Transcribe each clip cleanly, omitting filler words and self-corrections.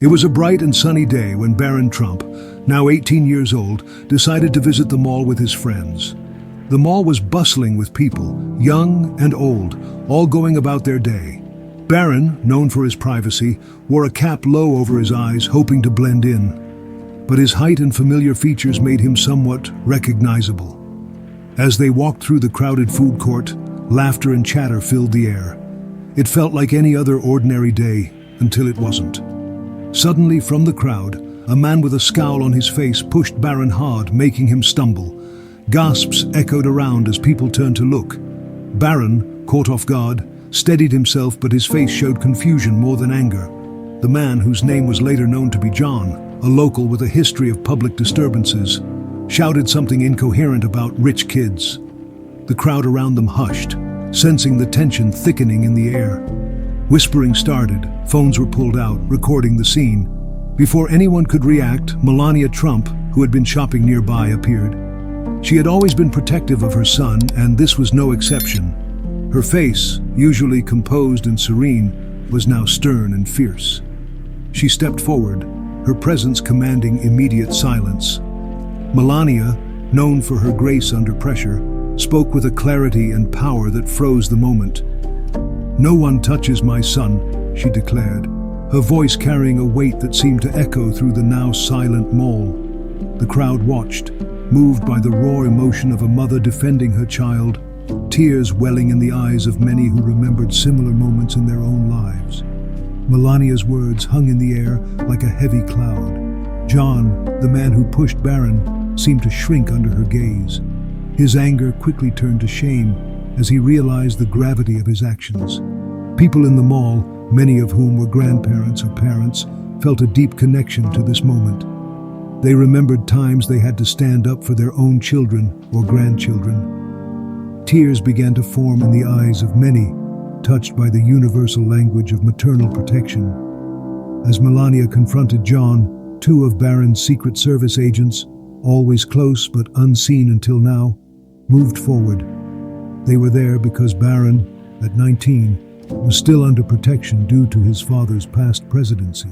It was a bright and sunny day when Barron Trump, now 18 years old, decided to visit the mall with his friends. The mall was bustling with people, young and old, all going about their day. Barron, known for his privacy, wore a cap low over his eyes, hoping to blend in. But his height and familiar features made him somewhat recognizable. As they walked through the crowded food court, laughter and chatter filled the air. It felt like any other ordinary day, until it wasn't. Suddenly, from the crowd, a man with a scowl on his face pushed Barron hard, making him stumble. Gasps echoed around as people turned to look. Barron, caught off guard, steadied himself, but his face showed confusion more than anger. The man, whose name was later known to be John, a local with a history of public disturbances, shouted something incoherent about rich kids. The crowd around them hushed, sensing the tension thickening in the air. Whispering started, phones were pulled out, recording the scene. Before anyone could react, Melania Trump, who had been shopping nearby, appeared. She had always been protective of her son, and this was no exception. Her face, usually composed and serene, was now stern and fierce. She stepped forward, her presence commanding immediate silence. Melania, known for her grace under pressure, spoke with a clarity and power that froze the moment. "No one touches my son," she declared, her voice carrying a weight that seemed to echo through the now silent mall. The crowd watched, moved by the raw emotion of a mother defending her child, tears welling in the eyes of many who remembered similar moments in their own lives. Melania's words hung in the air like a heavy cloud. John, the man who pushed Barron, seemed to shrink under her gaze. His anger quickly turned to shame as he realized the gravity of his actions. People in the mall, many of whom were grandparents or parents, felt a deep connection to this moment. They remembered times they had to stand up for their own children or grandchildren. Tears began to form in the eyes of many, touched by the universal language of maternal protection. As Melania confronted John, two of Barron's Secret Service agents, always close but unseen until now, moved forward. They were there because Barron, at 19, was still under protection due to his father's past presidency.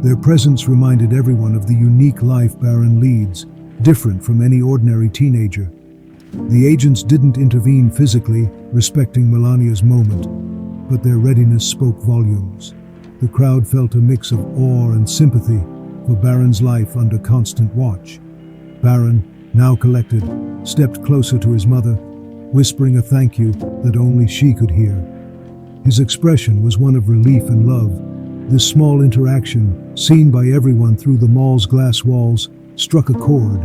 Their presence reminded everyone of the unique life Barron leads, different from any ordinary teenager. The agents didn't intervene physically, respecting Melania's moment, but their readiness spoke volumes. The crowd felt a mix of awe and sympathy for Barron's life under constant watch. Barron, now collected, stepped closer to his mother, whispering a thank you that only she could hear. His expression was one of relief and love. This small interaction, seen by everyone through the mall's glass walls, struck a chord.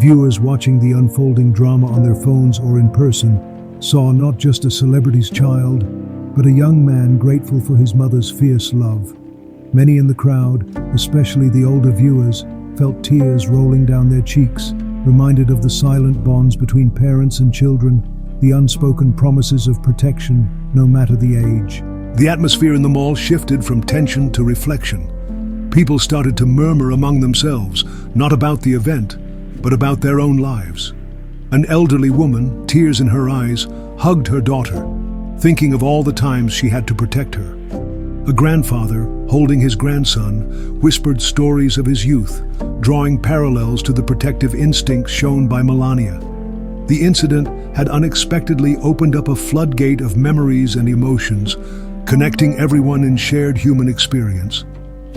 Viewers watching the unfolding drama on their phones or in person saw not just a celebrity's child, but a young man grateful for his mother's fierce love. Many in the crowd, especially the older viewers, felt tears rolling down their cheeks, reminded of the silent bonds between parents and children, the unspoken promises of protection, no matter the age. The atmosphere in the mall shifted from tension to reflection. People started to murmur among themselves, not about the event, but about their own lives. An elderly woman, tears in her eyes, hugged her daughter, thinking of all the times she had to protect her. A grandfather, holding his grandson, whispered stories of his youth, drawing parallels to the protective instincts shown by Melania. The incident had unexpectedly opened up a floodgate of memories and emotions, connecting everyone in shared human experience.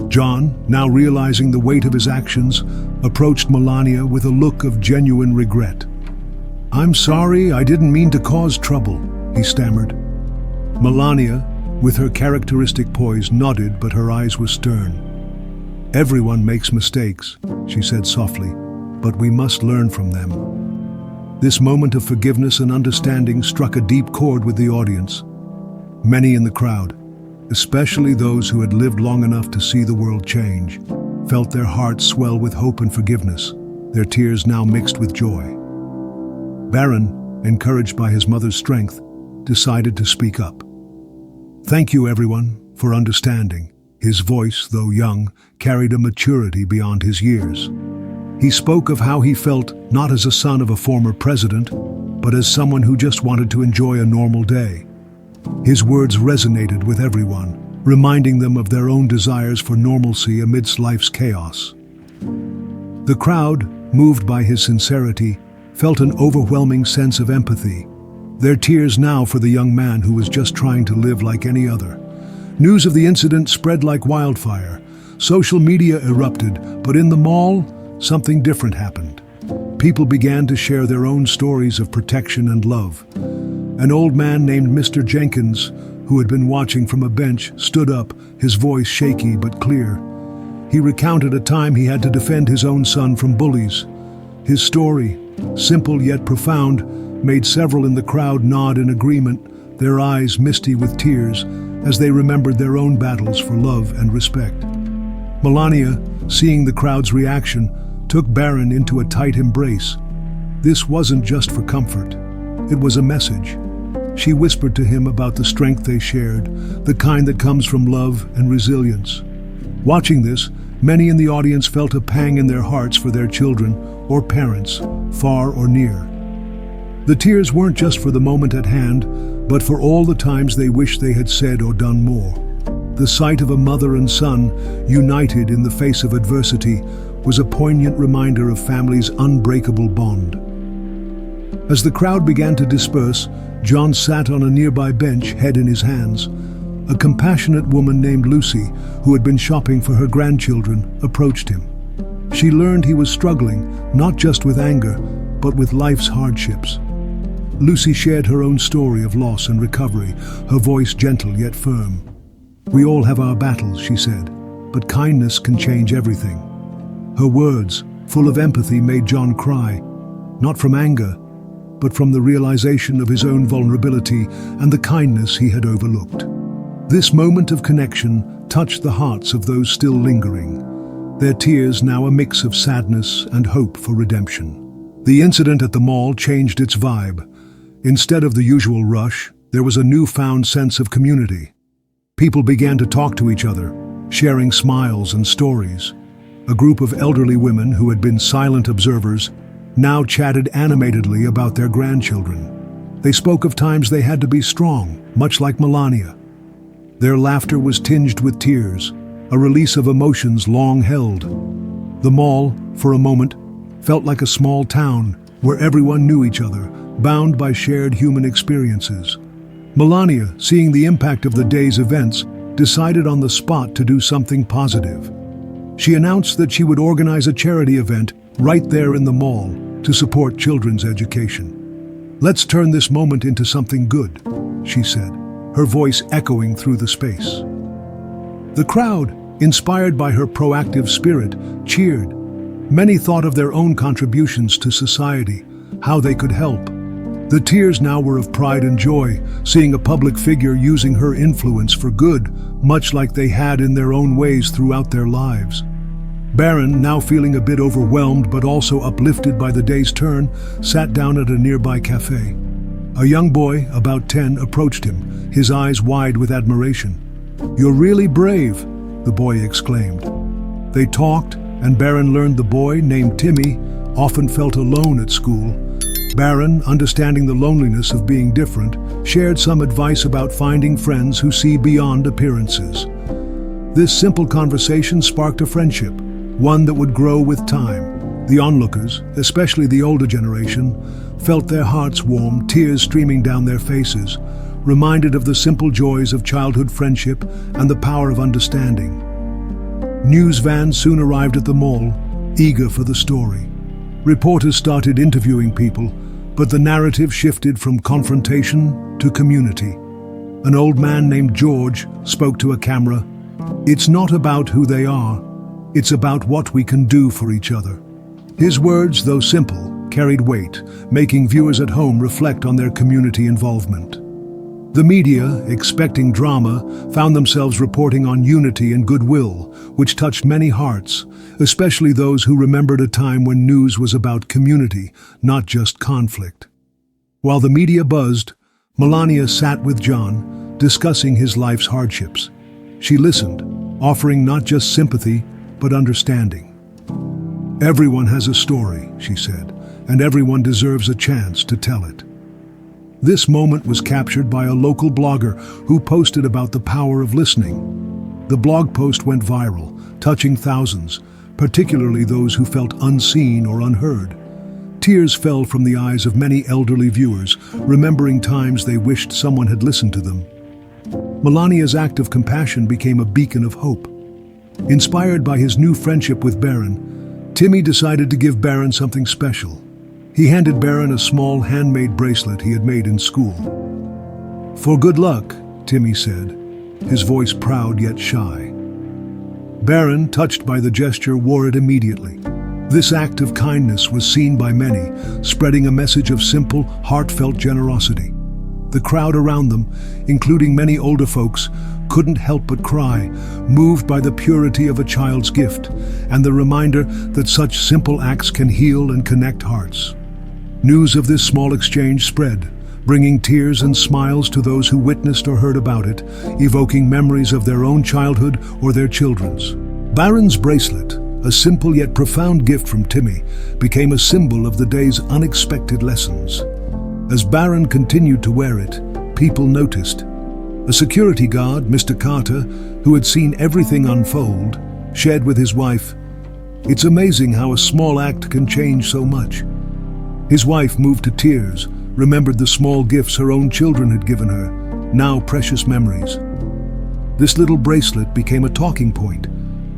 John, now realizing the weight of his actions, approached Melania with a look of genuine regret. "I'm sorry, I didn't mean to cause trouble," he stammered. Melania, with her characteristic poise, nodded, but her eyes were stern. "Everyone makes mistakes," she said softly, "but we must learn from them." This moment of forgiveness and understanding struck a deep chord with the audience. Many in the crowd, especially those who had lived long enough to see the world change, felt their hearts swell with hope and forgiveness, their tears now mixed with joy. Barron, encouraged by his mother's strength, decided to speak up. "Thank you, everyone, for understanding." His voice, though young, carried a maturity beyond his years. He spoke of how he felt not as a son of a former president, but as someone who just wanted to enjoy a normal day. His words resonated with everyone, reminding them of their own desires for normalcy amidst life's chaos. The crowd, moved by his sincerity, felt an overwhelming sense of empathy, their tears now for the young man who was just trying to live like any other. News of the incident spread like wildfire. Social media erupted, but in the mall, something different happened. People began to share their own stories of protection and love. An old man named Mr. Jenkins, who had been watching from a bench, stood up, his voice shaky but clear. He recounted a time he had to defend his own son from bullies. His story, simple yet profound, made several in the crowd nod in agreement, their eyes misty with tears as they remembered their own battles for love and respect. Melania, seeing the crowd's reaction, took Barron into a tight embrace. This wasn't just for comfort. It was a message. She whispered to him about the strength they shared, the kind that comes from love and resilience. Watching this, many in the audience felt a pang in their hearts for their children or parents, far or near. The tears weren't just for the moment at hand, but for all the times they wished they had said or done more. The sight of a mother and son, united in the face of adversity, was a poignant reminder of family's unbreakable bond. As the crowd began to disperse, John sat on a nearby bench, head in his hands. A compassionate woman named Lucy, who had been shopping for her grandchildren, approached him. She learned he was struggling, not just with anger, but with life's hardships. Lucy shared her own story of loss and recovery, her voice gentle yet firm. "We all have our battles," she said, "but kindness can change everything." Her words, full of empathy, made John cry, not from anger, but from the realization of his own vulnerability and the kindness he had overlooked. This moment of connection touched the hearts of those still lingering, their tears now a mix of sadness and hope for redemption. The incident at the mall changed its vibe. Instead of the usual rush, there was a newfound sense of community. People began to talk to each other, sharing smiles and stories. A group of elderly women who had been silent observers now chatted animatedly about their grandchildren. They spoke of times they had to be strong, much like Melania. Their laughter was tinged with tears, a release of emotions long held. The mall, for a moment, felt like a small town where everyone knew each other, bound by shared human experiences. Melania, seeing the impact of the day's events, decided on the spot to do something positive. She announced that she would organize a charity event right there in the mall to support children's education. "Let's turn this moment into something good," she said, her voice echoing through the space. The crowd, inspired by her proactive spirit, cheered. Many thought of their own contributions to society, how they could help. The tears now were of pride and joy, seeing a public figure using her influence for good, much like they had in their own ways throughout their lives. Barron, now feeling a bit overwhelmed but also uplifted by the day's turn, sat down at a nearby cafe. A young boy, about 10, approached him, his eyes wide with admiration. "You're really brave," the boy exclaimed. They talked, and Barron learned the boy, named Timmy, often felt alone at school. Barron, understanding the loneliness of being different, shared some advice about finding friends who see beyond appearances. This simple conversation sparked a friendship, one that would grow with time. The onlookers, especially the older generation, felt their hearts warm, tears streaming down their faces, reminded of the simple joys of childhood friendship and the power of understanding. News vans soon arrived at the mall, eager for the story. Reporters started interviewing people, but the narrative shifted from confrontation to community. An old man named George spoke to a camera. "It's not about who they are, it's about what we can do for each other." His words, though simple, carried weight, making viewers at home reflect on their community involvement. The media, expecting drama, found themselves reporting on unity and goodwill, which touched many hearts, especially those who remembered a time when news was about community, not just conflict. While the media buzzed, Melania sat with John, discussing his life's hardships. She listened, offering not just sympathy, but understanding. "Everyone has a story," she said, "and everyone deserves a chance to tell it." This moment was captured by a local blogger who posted about the power of listening. The blog post went viral, touching thousands, particularly those who felt unseen or unheard. Tears fell from the eyes of many elderly viewers, remembering times they wished someone had listened to them. Melania's act of compassion became a beacon of hope. Inspired by his new friendship with Barron, Timmy decided to give Barron something special. He handed Barron a small handmade bracelet he had made in school. "For good luck," Timmy said, his voice proud yet shy. Barron, touched by the gesture, wore it immediately. This act of kindness was seen by many, spreading a message of simple, heartfelt generosity. The crowd around them, including many older folks, couldn't help but cry, moved by the purity of a child's gift and the reminder that such simple acts can heal and connect hearts. News of this small exchange spread, bringing tears and smiles to those who witnessed or heard about it, evoking memories of their own childhood or their children's. Barron's bracelet, a simple yet profound gift from Timmy, became a symbol of the day's unexpected lessons. As Barron continued to wear it, people noticed. A security guard, Mr. Carter, who had seen everything unfold, shared with his wife, "It's amazing how a small act can change so much." His wife, moved to tears, remembered the small gifts her own children had given her, now precious memories. This little bracelet became a talking point,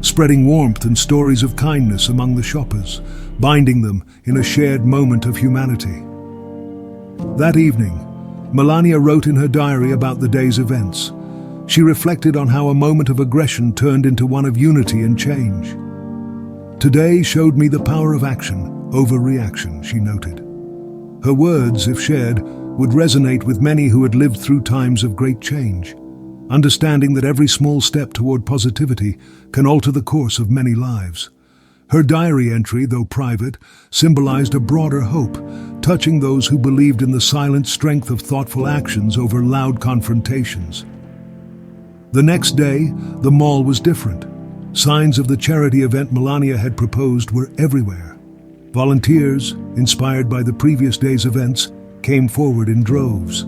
spreading warmth and stories of kindness among the shoppers, binding them in a shared moment of humanity. That evening, Melania wrote in her diary about the day's events. She reflected on how a moment of aggression turned into one of unity and change. "Today showed me the power of action over reaction," she noted. Her words, if shared, would resonate with many who had lived through times of great change, understanding that every small step toward positivity can alter the course of many lives. Her diary entry, though private, symbolized a broader hope, touching those who believed in the silent strength of thoughtful actions over loud confrontations. The next day, the mall was different. Signs of the charity event Melania had proposed were everywhere. Volunteers, inspired by the previous day's events, came forward in droves.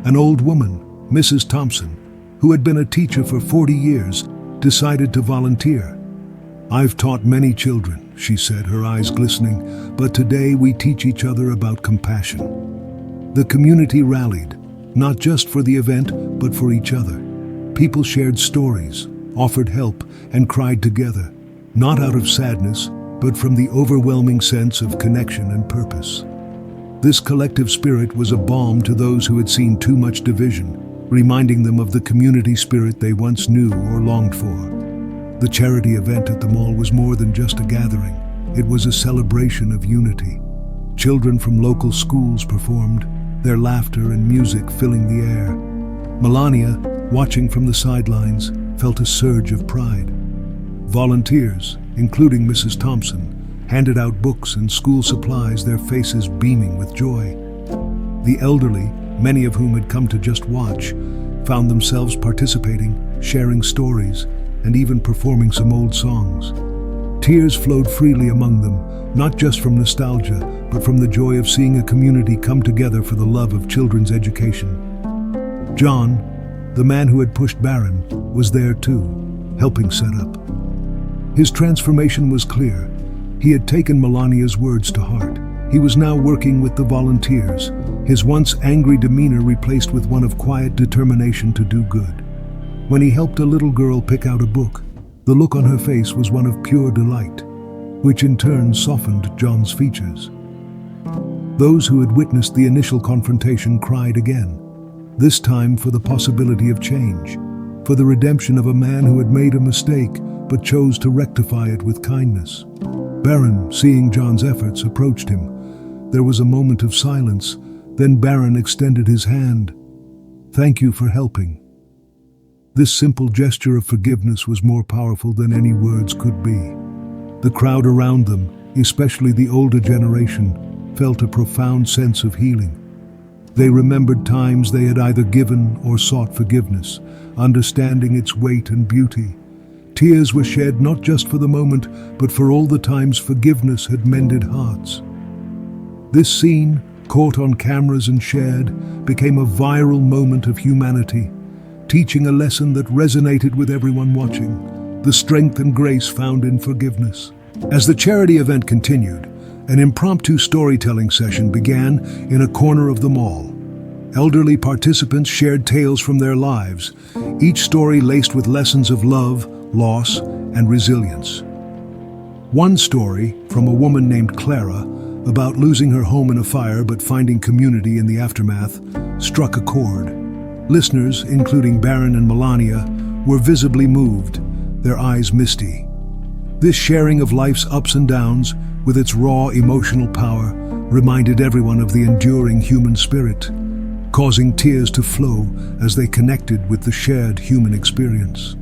An old woman, Mrs. Thompson, who had been a teacher for 40 years, decided to volunteer. "I've taught many children," she said, her eyes glistening, "but today we teach each other about compassion." The community rallied, not just for the event, but for each other. People shared stories, offered help, and cried together, not out of sadness, but from the overwhelming sense of connection and purpose. This collective spirit was a balm to those who had seen too much division, reminding them of the community spirit they once knew or longed for. The charity event at the mall was more than just a gathering. It was a celebration of unity. Children from local schools performed, their laughter and music filling the air. Melania, watching from the sidelines, felt a surge of pride. Volunteers, including Mrs. Thompson, handed out books and school supplies, their faces beaming with joy. The elderly, many of whom had come to just watch, found themselves participating, sharing stories, and even performing some old songs. Tears flowed freely among them, not just from nostalgia, but from the joy of seeing a community come together for the love of children's education. John, the man who had pushed Barron, was there too, helping set up. His transformation was clear. He had taken Melania's words to heart. He was now working with the volunteers, his once angry demeanor replaced with one of quiet determination to do good. When he helped a little girl pick out a book, the look on her face was one of pure delight, which in turn softened John's features. Those who had witnessed the initial confrontation cried again, this time for the possibility of change, for the redemption of a man who had made a mistake but chose to rectify it with kindness. Barron, seeing John's efforts, approached him. There was a moment of silence, then Barron extended his hand. "Thank you for helping." This simple gesture of forgiveness was more powerful than any words could be. The crowd around them, especially the older generation, felt a profound sense of healing. They remembered times they had either given or sought forgiveness, understanding its weight and beauty. Tears were shed not just for the moment, but for all the times forgiveness had mended hearts. This scene, caught on cameras and shared, became a viral moment of humanity, teaching a lesson that resonated with everyone watching, the strength and grace found in forgiveness. As the charity event continued, an impromptu storytelling session began in a corner of the mall. Elderly participants shared tales from their lives, each story laced with lessons of love, loss, and resilience. One story, from a woman named Clara, about losing her home in a fire but finding community in the aftermath, struck a chord. Listeners, including Barron and Melania, were visibly moved, their eyes misty. This sharing of life's ups and downs, with its raw emotional power, reminded everyone of the enduring human spirit, causing tears to flow as they connected with the shared human experience.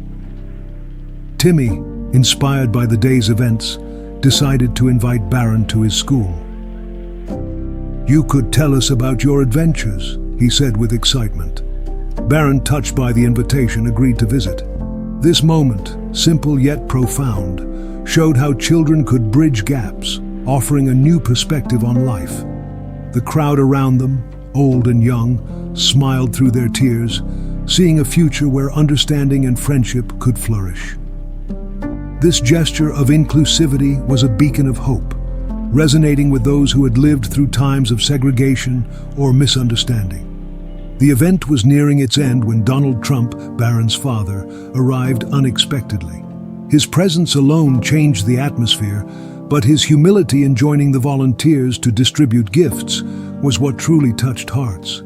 Timmy, inspired by the day's events, decided to invite Barron to his school. "You could tell us about your adventures," he said with excitement. Barron, touched by the invitation, agreed to visit. This moment, simple yet profound, showed how children could bridge gaps, offering a new perspective on life. The crowd around them, old and young, smiled through their tears, seeing a future where understanding and friendship could flourish. This gesture of inclusivity was a beacon of hope, resonating with those who had lived through times of segregation or misunderstanding. The event was nearing its end when Donald Trump, Barron's father, arrived unexpectedly. His presence alone changed the atmosphere, but his humility in joining the volunteers to distribute gifts was what truly touched hearts.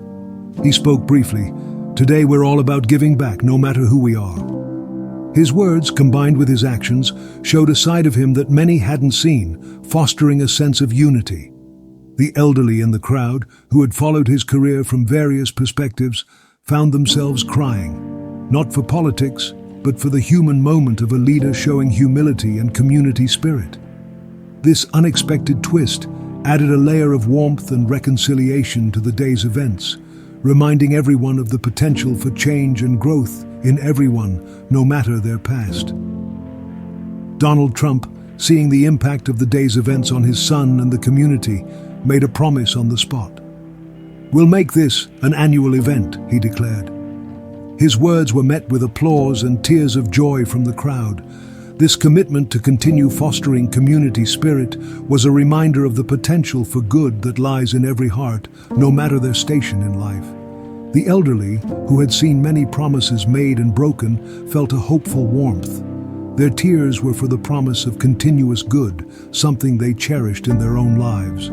He spoke briefly, "Today we're all about giving back, no matter who we are." His words, combined with his actions, showed a side of him that many hadn't seen, fostering a sense of unity. The elderly in the crowd, who had followed his career from various perspectives, found themselves crying, not for politics, but for the human moment of a leader showing humility and community spirit. This unexpected twist added a layer of warmth and reconciliation to the day's events, reminding everyone of the potential for change and growth in everyone, no matter their past. Donald Trump, seeing the impact of the day's events on his son and the community, made a promise on the spot. "We'll make this an annual event," he declared. His words were met with applause and tears of joy from the crowd. This commitment to continue fostering community spirit was a reminder of the potential for good that lies in every heart, no matter their station in life. The elderly, who had seen many promises made and broken, felt a hopeful warmth. Their tears were for the promise of continuous good, something they cherished in their own lives.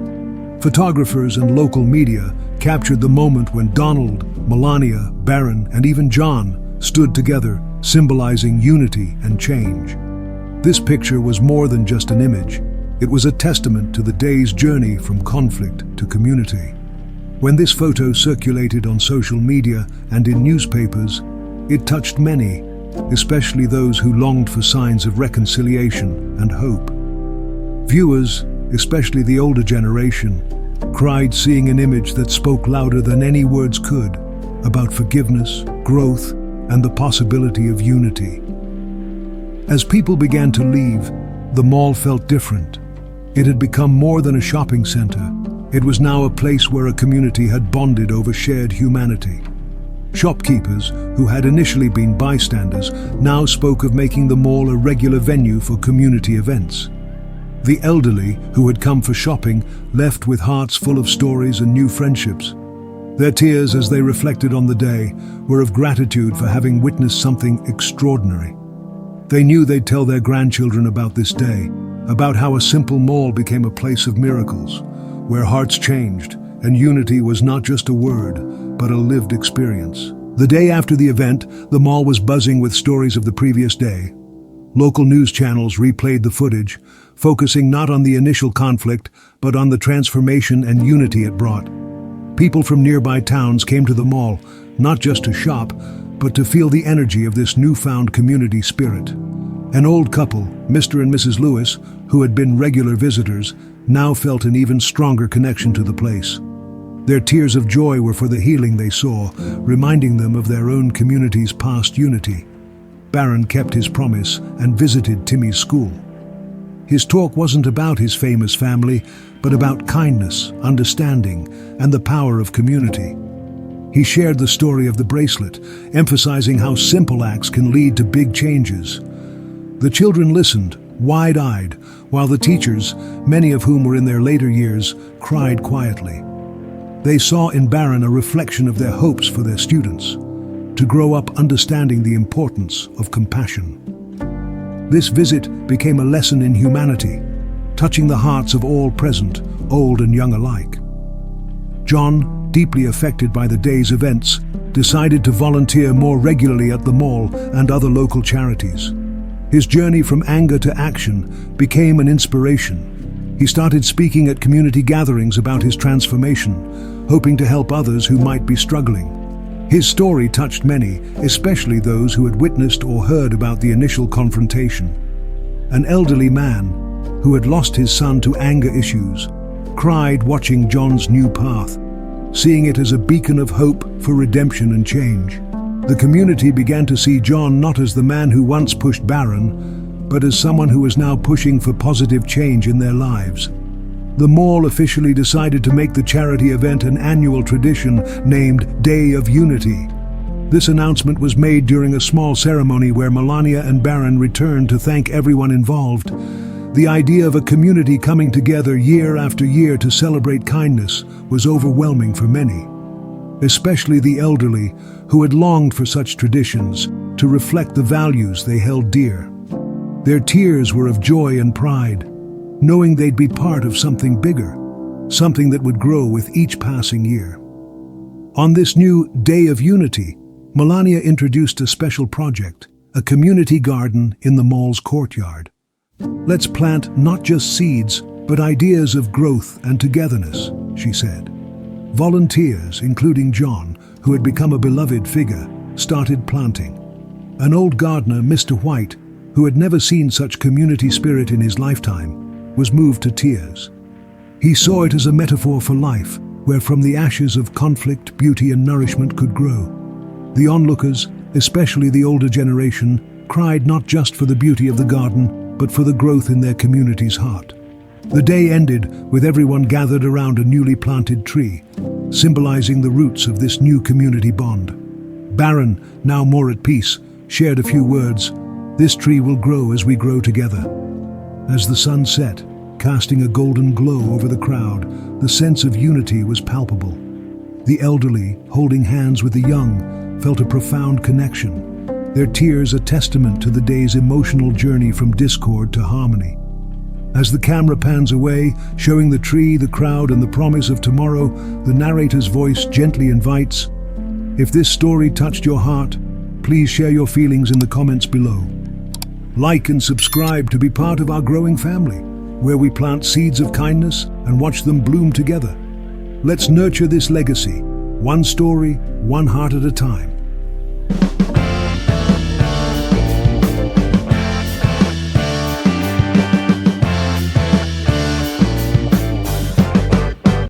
Photographers and local media captured the moment when Donald, Melania, Barron, and even John stood together, symbolizing unity and change. This picture was more than just an image. It was a testament to the day's journey from conflict to community. When this photo circulated on social media and in newspapers, it touched many, especially those who longed for signs of reconciliation and hope. Viewers, especially the older generation, cried seeing an image that spoke louder than any words could, about forgiveness, growth, and the possibility of unity. As people began to leave, the mall felt different. It had become more than a shopping center. It was now a place where a community had bonded over shared humanity. Shopkeepers, who had initially been bystanders, now spoke of making the mall a regular venue for community events. The elderly, who had come for shopping, left with hearts full of stories and new friendships. Their tears, as they reflected on the day, were of gratitude for having witnessed something extraordinary. They knew they'd tell their grandchildren about this day, about how a simple mall became a place of miracles, where hearts changed and unity was not just a word, but a lived experience. The day after the event, the mall was buzzing with stories of the previous day. Local news channels replayed the footage, focusing not on the initial conflict, but on the transformation and unity it brought. People from nearby towns came to the mall, not just to shop, but to feel the energy of this newfound community spirit. An old couple, Mr. and Mrs. Lewis, who had been regular visitors, now felt an even stronger connection to the place. Their tears of joy were for the healing they saw, reminding them of their own community's past unity. Barron kept his promise and visited Timmy's school. His talk wasn't about his famous family, but about kindness, understanding, and the power of community. He shared the story of the bracelet, emphasizing how simple acts can lead to big changes. The children listened, wide-eyed, while the teachers, many of whom were in their later years, cried quietly. They saw in Barron a reflection of their hopes for their students, to grow up understanding the importance of compassion. This visit became a lesson in humanity, touching the hearts of all present, old and young alike. John, deeply affected by the day's events, decided to volunteer more regularly at the mall and other local charities. His journey from anger to action became an inspiration. He started speaking at community gatherings about his transformation, hoping to help others who might be struggling. His story touched many, especially those who had witnessed or heard about the initial confrontation. An elderly man, who had lost his son to anger issues, cried watching John's new path, seeing it as a beacon of hope for redemption and change. The community began to see John not as the man who once pushed Barron, but as someone who was now pushing for positive change in their lives. The mall officially decided to make the charity event an annual tradition named Day of Unity. This announcement was made during a small ceremony where Melania and Barron returned to thank everyone involved. The idea of a community coming together year after year to celebrate kindness was overwhelming for many, especially the elderly who had longed for such traditions to reflect the values they held dear. Their tears were of joy and pride, knowing they'd be part of something bigger, something that would grow with each passing year. On this new Day of Unity, Melania introduced a special project, a community garden in the mall's courtyard. "Let's plant not just seeds, but ideas of growth and togetherness," she said. Volunteers, including John, who had become a beloved figure, started planting. An old gardener, Mr. White, who had never seen such community spirit in his lifetime, was moved to tears. He saw it as a metaphor for life, where from the ashes of conflict, beauty and nourishment could grow. The onlookers, especially the older generation, cried not just for the beauty of the garden, but for the growth in their community's heart. The day ended with everyone gathered around a newly planted tree, symbolizing the roots of this new community bond. Barron, now more at peace, shared a few words. "This tree will grow as we grow together." As the sun set, casting a golden glow over the crowd, the sense of unity was palpable. The elderly, holding hands with the young, felt a profound connection, their tears a testament to the day's emotional journey from discord to harmony. As the camera pans away, showing the tree, the crowd, and the promise of tomorrow, the narrator's voice gently invites, "If this story touched your heart, please share your feelings in the comments below. Like and subscribe to be part of our growing family, where we plant seeds of kindness and watch them bloom together. Let's nurture this legacy, one story, one heart at a time."